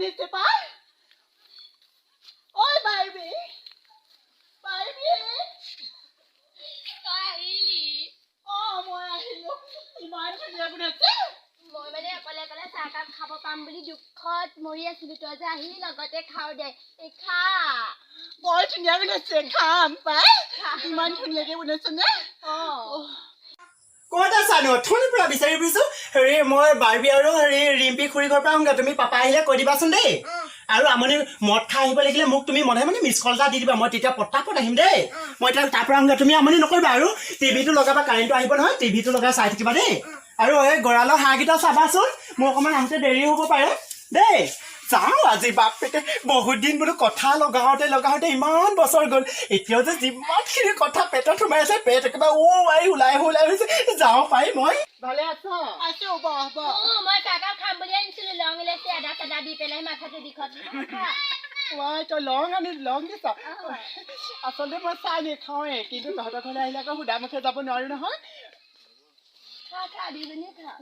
দিছে পাই ঐ বাইবি বাইবি তই আহিলি মই আহিলো ইমান ধুনীয়া গুণাইছে মই মানে অকলে অকলে চাহকাপ খাব পাম বুলি দুখত মৰি আছিলো তই যে আহিলি লগতে খাও দে খা বৰ ধুনীয়া গুণাইছে খাম পাই ইমান ধুনীয়াকে বনাইছে নে ক'ত আছানো অথনিৰ পৰা বিচাৰি ফুৰিছো হেৰি মই বাৰ্বি আৰু হেৰি ৰিম্পী খুৰী ঘৰৰ পৰা আহোঁগা তুমি পাপা আহিলে কৈ দিবাচোন দেই আৰু আমনি মদ খাই আহিব লাগিলে মোক তুমি মনে মনে মিছ কল এটা দি দিবা মই তেতিয়া পটাপট আহিম দেই মই এতিয়া তাৰ পৰা আহোঁগা তুমি আমনি নকৰিবা আৰু টিভিটো লগাবা কাৰেণ্টটো আহিব নহয় টিভিটো লগাই চাই থাকিবা দেই আৰু এই গঁৰালৰ হাঁহকেইটা চাবাচোন মোৰ অকণমান আহোঁতে দেৰি হ'ব পাৰে দেই যাওঁ আজি বাপেকে বহুত দিন বোলো কথা লগাওঁতে ইমান বছৰ গ'ল এতিয়াও যে যিমানখিনি কথা পেটত সোমাই আছে পেট একেবাৰে ওলাই গৈছে যাওঁ পাই মই ভালে আছো মই চাহকাপ খাম বুলি আনিছিলো লং ইলাচি আদা চাদা দি পেলাই মাথাটো বিষত তই লং দিছ আচলতে মই চাহ নেখাওঁৱে কিন্তু তহঁতৰ ঘৰলৈ আহিলে আকৌ সুদা মুখে যাব নোৱাৰো নহয়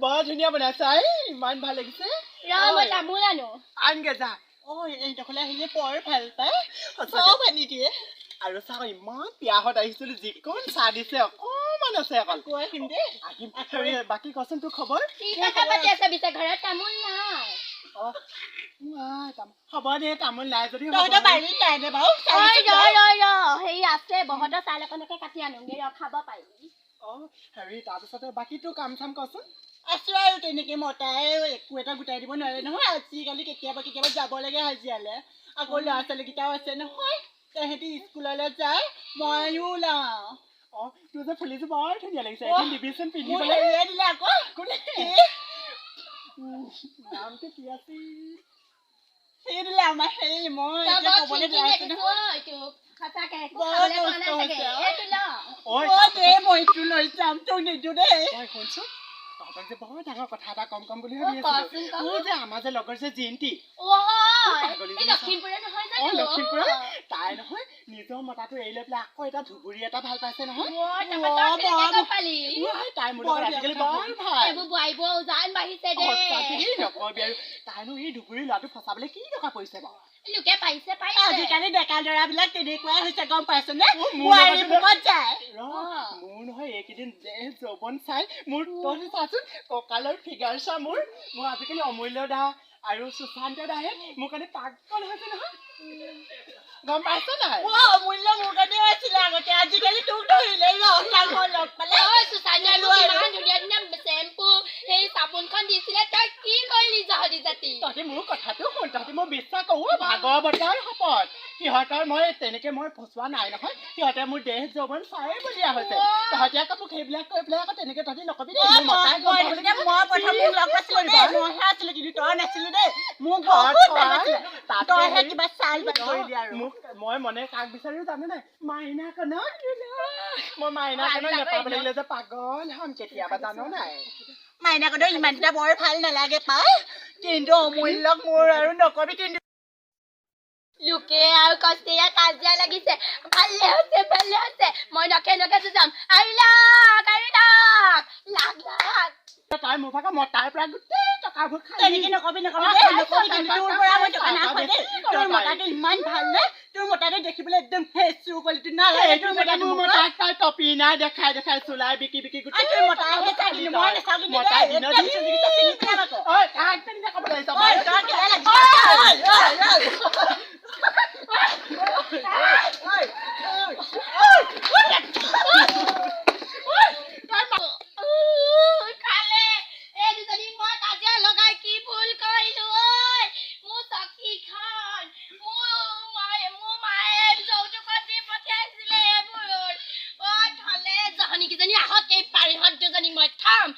বৰ ধুনীয়া বনাইছা ইমান ভাল লাগিছে তামোল আনো আনগে যা এইডোখৰলৈ আহিলে বৰ ভাল পাই চব আনি দিয়ে আৰু চাহ ইমান পিয়াহত আহিছিলো যিকণ চাহ দিছে অকণমান আছে অকল আহিম দেই বাকী কচোন তোৰ খবৰ ঘৰত তামোল নাই হ'ব দে তামোল নাই যদি হেৰি আছে বহতৰ চাল অকণকে কাটি আনোগে খাব পাৰিবি হেৰি তাৰপিছতে বাকী তোৰ কাম চাম কচোন আছো আৰু তেনেকে মতাই একো এটা গোটাই দিব নোৱাৰে নহয় আজিকালি কেতিয়াবা যাব লাগে হাজিৰালে আকৌ ল'ৰা ছোৱালীকেইটাও আছে নহয় তেহেঁতি স্কুললৈ যায় ময়ো ওলাওঁ তোৰ যে ফুলিযোৰ বৰ ধুনীয়া লাগিছে এদিন দিবিচোন পিন্ধিবলৈ দিলে আকৌ নামটো কি আছিল সেই দিলে আমাৰ সেই মই ক'বলৈ মই ইটো লৈ যাম তোক নিদিওঁ দেই শুনচোন তহঁতক যে বৰ ডাঙৰ কথা এটা কম বুলি ভাবি আছিলো তোৰ যে আমাৰ যে লগৰ যে জয়ন্তী লক্ষীমপুৰত তাই নহয় নিজৰ মতাটো এৰি লৈ পেলাই আকৌ এটা ধুবুৰী এটা ভাল পাইছে নহয় তাই মোৰ লগত আজিকালি বৰ ভাল নকবি আৰু তাইনো এই ধুবুৰী ল'ৰাটো ফচাবলৈ কি দৰকাৰ পৰিছে বাৰু লোকে পাইছে আজিকালি ডেকা ল'ৰাবিলাক তেনেকুৱাই হৈছে গম পাইছে নে মোৰ নহয় এইকেইদিন যৌৱন চাই মোৰ তই চাচোন কঁকালৰ ফিগাৰ চা মোৰ আজিকালি অমূল্য দা আৰু সুশান্ত দাহে মোৰ কাৰণে পাগল হৈছে নহয় গম পাইছ নাই অমূল্য মোৰ কাৰণেও আছিলে আগতে আজিকালি তোক ধৰিলে লগ পালে চেম্পু সেই চাবোনখন দিছিলে তই কি কৰিলি জহদি জাতি তহঁতি মোৰ কথাটো শুন তহঁতি মই বিশ্বাস কৰো ভাগৱতৰ শপত সিহঁতৰ মই তেনেকে মই ফচোৱা নাই নহয় সিহঁতে মোৰ দেহ যৌৱন চায়ে বুলিয়া হৈছে তহঁতি আকৌ মোক সেইবিলাক কৈ পেলাই আকৌ তেনেকে তহঁতি নকবি দেই মই প্ৰথম মোক লগ পাইছিলো দেই মইহে আছিলো কিন্তু তই নাছিলি দেই মোক তইহে কিবা চাল কৰি দিয়া আৰু মই মনে কাক বিচাৰিও জানো নাই মাইনাকনক মই মাইনাকনক নেপাব লাগিলে যে পাগল হম কেতিয়াবা জানো নাই মাইনাকনৰ ইমানটা বৰ ভাল নালাগে পাই কিন্তু অমূল্যক মোৰ আৰু নকবি কিন্তু লোকে আৰু কষ্টিয়া কাজিয়া লাগিছে ভালে হৈছে মই নকে যাম আৰু লাগ তাই মোৰ ভাগৰ মতাৰ পৰা গোটেই টকাবোৰ খাই তেনেকে নকবি তোৰ পৰা মই টকা নাখাওঁ দেই তোৰ মতাটো ইমান ভাল নে তোৰ মতাটো দেখিবলৈ একদম ফেচু কলিটো নালাগে তোৰ মতাটো মোৰ মতাক তাই টপি নাই দেখাই চুলাই বিকি গোটেই তোৰ মতাহে চাই কিন্তু মই নাচাওঁ কিন্তু মতাই দিনত মই খাম